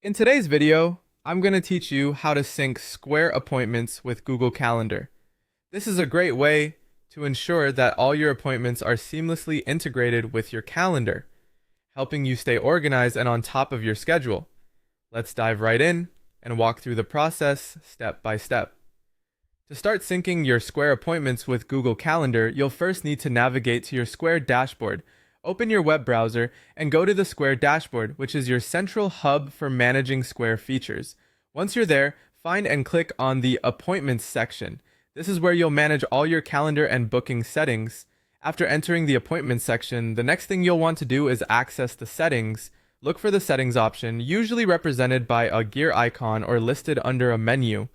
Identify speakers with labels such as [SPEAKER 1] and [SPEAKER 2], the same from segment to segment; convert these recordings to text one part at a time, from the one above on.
[SPEAKER 1] In today's video, I'm going to teach you how to sync Square appointments with Google Calendar. This is a great way to ensure that all your appointments are seamlessly integrated with your calendar, helping you stay organized and on top of your schedule. Let's dive right in and walk through the process step by step. To start syncing your Square appointments with Google Calendar, you'll first need to navigate to your Square dashboard. Open your web browser and go to the Square dashboard, which is your central hub for managing Square features. Once you're there, find and click on the Appointments section. This is where you'll manage all your calendar and booking settings. After entering the Appointments section, the next thing you'll want to do is access the settings. Look for the settings option, usually represented by a gear icon or listed under a menu.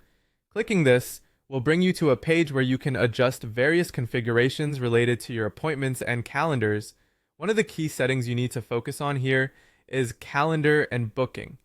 [SPEAKER 1] Clicking this will bring you to a page where you can adjust various configurations related to your appointments and calendars. One of the key settings you need to focus on here is calendar and booking.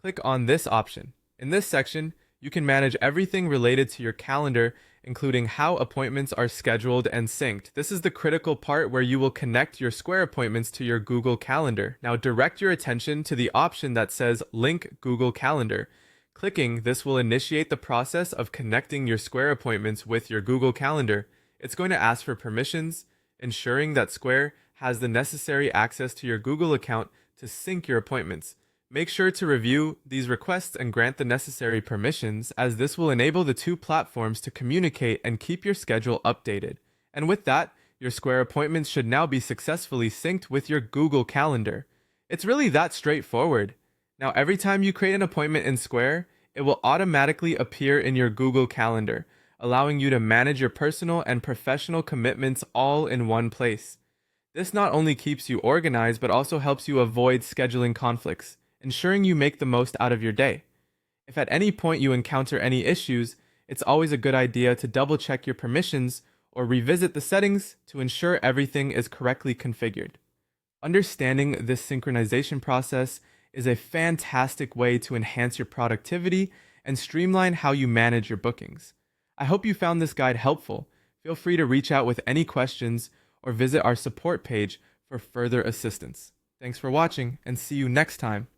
[SPEAKER 1] Click on this option. In this section, you can manage everything related to your calendar, including how appointments are scheduled and synced. This is the critical part where you will connect your Square appointments to your Google Calendar. Now direct your attention to the option that says Link Google Calendar. Clicking this will initiate the process of connecting your Square appointments with your Google Calendar. It's going to ask for permissions, ensuring that Square has the necessary access to your Google account to sync your appointments. Make sure to review these requests and grant the necessary permissions, as this will enable the two platforms to communicate and keep your schedule updated. And with that, your Square appointments should now be successfully synced with your Google Calendar. It's really that straightforward. Now, every time you create an appointment in Square, it will automatically appear in your Google Calendar, allowing you to manage your personal and professional commitments all in one place. This not only keeps you organized, but also helps you avoid scheduling conflicts, ensuring you make the most out of your day. If at any point you encounter any issues, it's always a good idea to double check your permissions or revisit the settings to ensure everything is correctly configured. Understanding this synchronization process is a fantastic way to enhance your productivity and streamline how you manage your bookings. I hope you found this guide helpful. Feel free to reach out with any questions or visit our support page for further assistance. Thanks for watching, and see you next time.